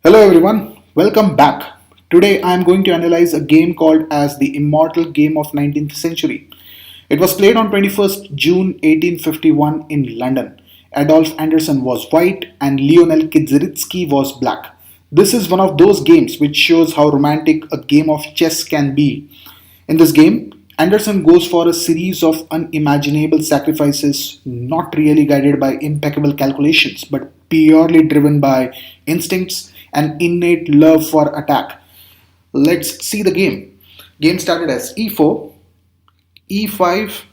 Hello everyone, welcome back. Today I am going to analyze a game called as the Immortal Game of 19th century. It was played on 21st June 1851 in London. Adolf Anderssen was white and Lionel Kieseritzky was black. This is one of those games which shows how romantic a game of chess can be. In this game, Anderson goes for a series of unimaginable sacrifices, not really guided by impeccable calculations, but purely driven by instincts and innate love for attack. Let's see the game. Game started as e4, e5,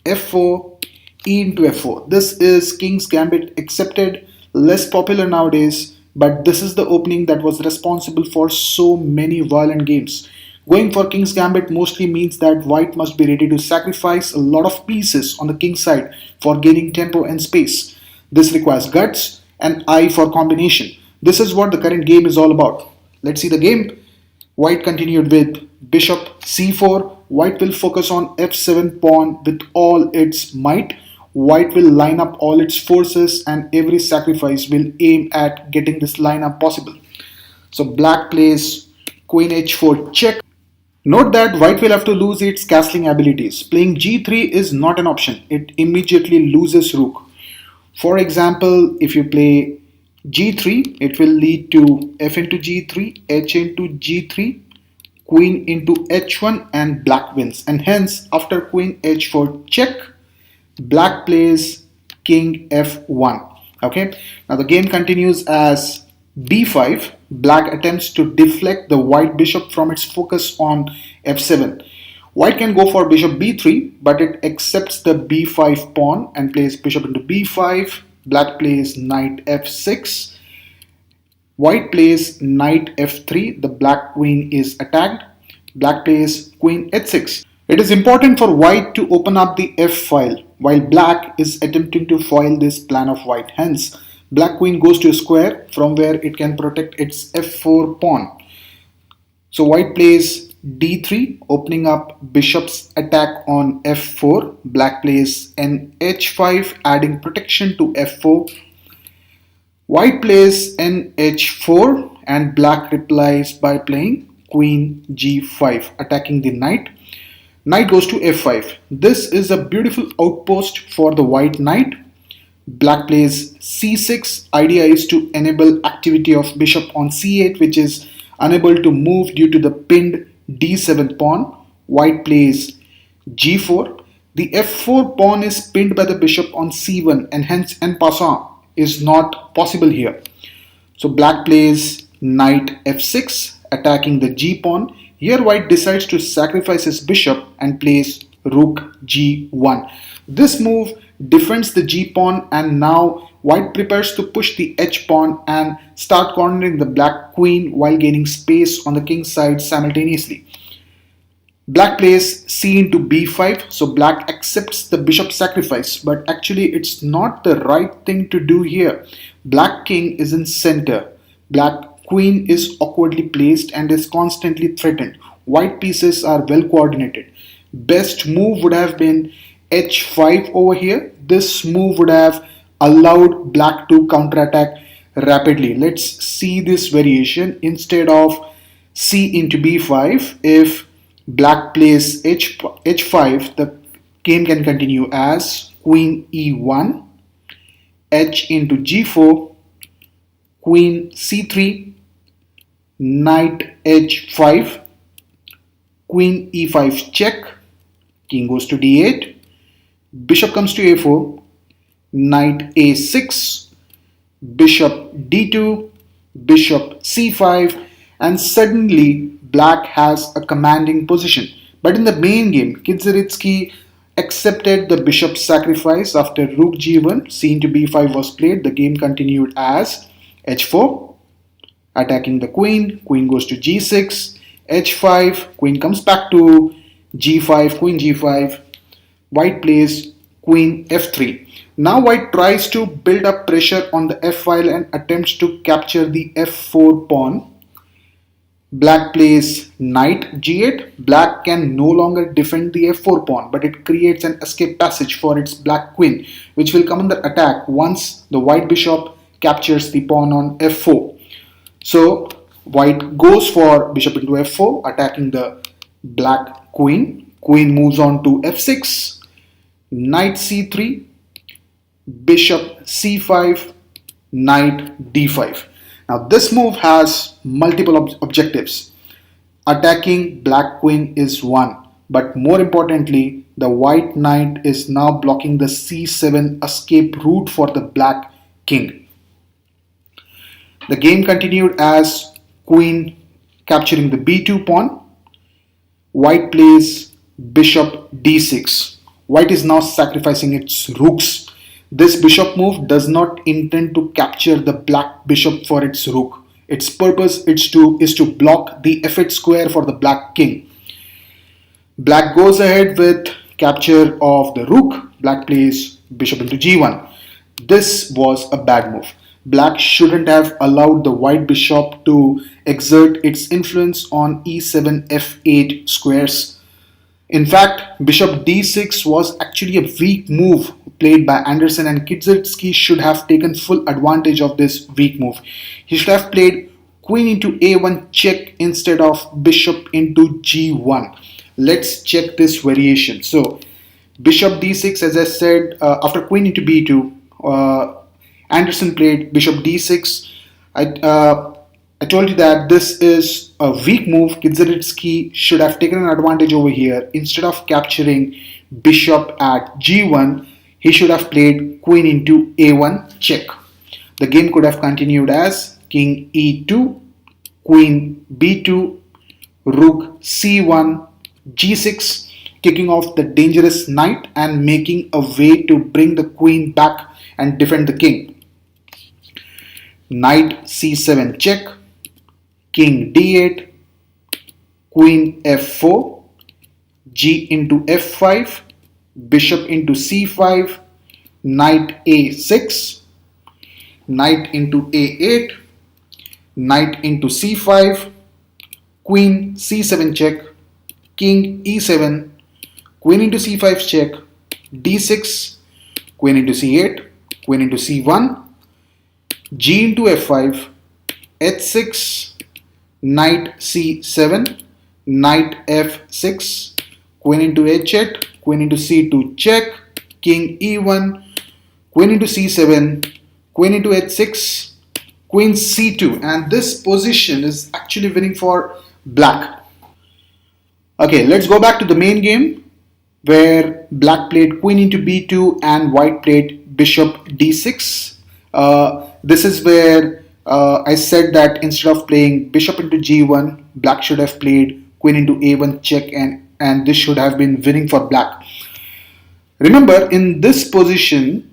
f4, e into f4. This is King's Gambit accepted, less popular nowadays, but this is the opening that was responsible for so many violent games. Going for King's Gambit mostly means that white must be ready to sacrifice a lot of pieces on the king's side for gaining tempo and space. This requires guts and eye for combination. This is what the current game is all about. Let's see the game. White continued with bishop c4. White will focus on f7 pawn with all its might. White will line up all its forces and every sacrifice will aim at getting this lineup possible. So black plays queen h4 check. Note that white will have to lose its castling abilities. Playing g3 is not an option. It immediately loses rook. For example, if you play g3, it will lead to f into g3, h into g3, queen into h1 and black wins. And hence, after queen h4 check, black plays king f1. Okay, now the game continues as b5. Black attempts to deflect the white bishop from its focus on f7. White can go for bishop b3, but it accepts the b5 pawn and plays bishop into b5. Black plays knight f6. White plays knight f3. The black queen is attacked. Black plays queen h6. It is important for white to open up the f file, while black is attempting to foil this plan of white. Hence, black queen goes to a square from where it can protect its f4 pawn. So white plays d3, opening up bishop's attack on f4. Black plays n h5, adding protection to f4. White plays n h4 and black replies by playing queen g5, attacking the knight. Knight goes to f5. This is a beautiful outpost for the white knight. Black plays c6. Idea is to enable activity of bishop on c8, which is unable to move due to the pinned d7 pawn. White plays g4. The f4 pawn is pinned by the bishop on c1 and hence en passant is not possible here. So black plays knight f6, attacking the g pawn. Here white decides to sacrifice his bishop and plays rook g1. This move defends the g pawn, and now white prepares to push the h pawn and start cornering the black queen while gaining space on the king's side simultaneously. Black plays c into b5, so black accepts the bishop sacrifice, but actually it's not the right thing to do here. Black king is in center. Black queen is awkwardly placed and is constantly threatened. White pieces are well coordinated. Best move would have been h5 over here. This move would have allowed black to counterattack rapidly. Let's see this variation. Instead of c into b5, if black plays h5, the game can continue as queen e1, h into g4, queen c3, knight h5, queen e5 check, king goes to d8, bishop comes to a4, knight a6, bishop d2, bishop c5, and suddenly black has a commanding position. But in the main game, Kieseritzky accepted the bishop sacrifice after rook g1, c into b5 was played. The game continued as h4, attacking the queen. Queen goes to g6, h5, queen comes back to g5, queen g5. White plays queen f3. Now white tries to build up pressure on the f file and attempts to capture the f4 pawn. Black plays knight g8. Black can no longer defend the f4 pawn, but it creates an escape passage for its black queen, which will come under attack once the white bishop captures the pawn on f4. So white goes for bishop into f4, attacking the black queen. Queen moves on to f6, knight c3, bishop c5, knight d5. Now this move has multiple objectives. Attacking black queen is one, but more importantly, the white knight is now blocking the c7 escape route for the black king. The game continued as queen capturing the b2 pawn. White plays bishop d6. White is now sacrificing its rooks. This bishop move does not intend to capture the black bishop for its rook. Its purpose is to block the f8 square for the black king. Black goes ahead with capture of the rook. Black plays bishop into g1. This was a bad move. Black shouldn't have allowed the white bishop to exert its influence on e7 f8 squares. In fact, bishop d6 was actually a weak move played by Anderssen, and Kieseritzky should have taken full advantage of this weak move. He should have played queen into a1 check instead of bishop into g1. Let's check this variation. So bishop d6, as I said, after queen into b2, Anderssen played bishop d6. I told you that this is a weak move. Kieseritzky should have taken an advantage over here. Instead of capturing bishop at g1, he should have played queen into a1 check. The game could have continued as king e2, queen b2, rook c1, g6, kicking off the dangerous knight and making a way to bring the queen back and defend the king. Knight c7 check, king d8, queen f4, g into f5, bishop into c5, knight a6, knight into a8, knight into c5, queen c7 check, king e7, queen into c5 check, d6, queen into c8, queen into c1, g into f5, h6, knight c7, knight f6, queen into h8, queen into c2 check, king e1, queen into c7, queen into h6, queen c2, and this position is actually winning for black. Okay, let's go back to the main game where black played queen into b2 and white played bishop d6. This is where I said that instead of playing bishop into g1, black should have played queen into a1 check, and this should have been winning for black. Remember, in this position,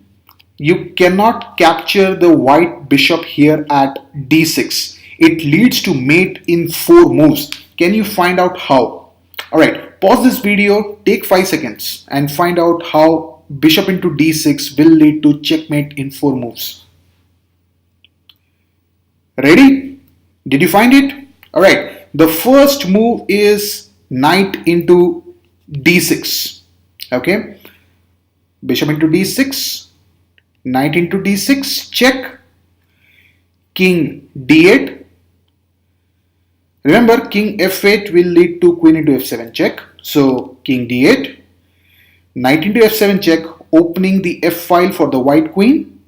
you cannot capture the white bishop here at d6. It leads to mate in 4 moves. Can you find out how? Alright, pause this video, take 5 seconds and find out how bishop into d6 will lead to checkmate in 4 moves. Ready? Did you find it? Alright, the first move is knight into d6. Okay, bishop into d6, knight into d6, check, king d8. Remember, king f8 will lead to queen into f7 check. So king d8, knight into f7 check, opening the f file for the white queen,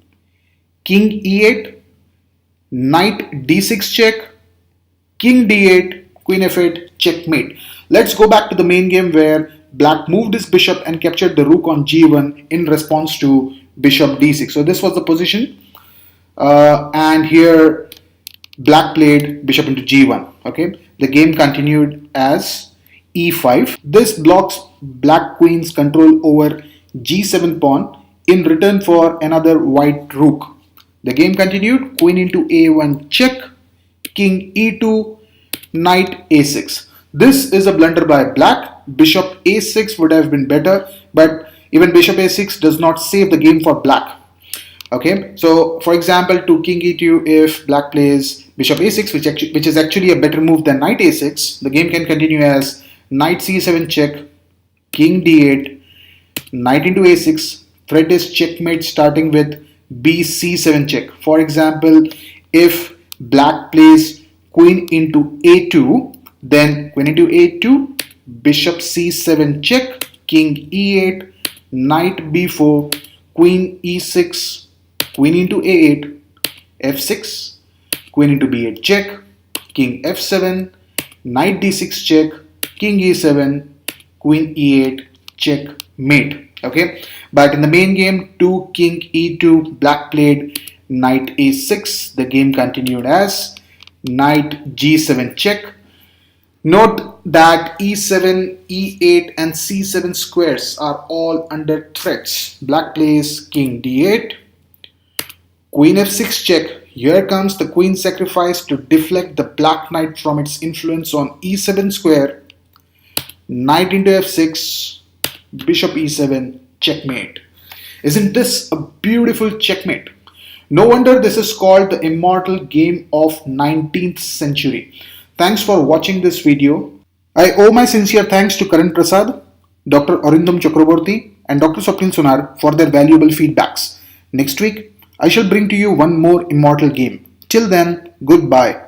king e8, knight d6 check, king d8, queen f8, checkmate. Let's go back to the main game where black moved his bishop and captured the rook on g1 in response to bishop d6. So this was the position, and here black played bishop into g1. Okay, the game continued as e5. This blocks black queen's control over g7 pawn in return for another white rook. The game continued, queen into a1 check, king e2, knight a6. This is a blunder by black. Bishop a6 would have been better, but even bishop a6 does not save the game for black. Okay, so for example, to king e2, if black plays bishop a6, which is actually a better move than knight a6, the game can continue as knight c7 check, king d8, knight into a6. Threat is checkmate starting with b c7 check. For example, if black plays queen into a2, then queen into a2, bishop c7 check, king e8, knight b4, queen e6, queen into a8, f6, queen into b8 check, king f7, knight d6 check, king e7, queen e8 checkmate. Okay, but in the main game, 2 king e2, black played knight a6. The game continued as knight g7 check. Note that e7, e8 and c7 squares are all under threats. Black plays king d8, queen f6 check. Here comes the queen sacrifice to deflect the black knight from its influence on e7 square. Knight into f6, bishop e7, checkmate. Isn't this a beautiful checkmate? No wonder this is called the immortal game of 19th century. Thanks for watching this video. I owe my sincere thanks to Karan Prasad, Dr. Arindam Chakraborty and Dr. Swapnil Sonar for their valuable feedbacks. Next week, I shall bring to you one more immortal game. Till then, goodbye.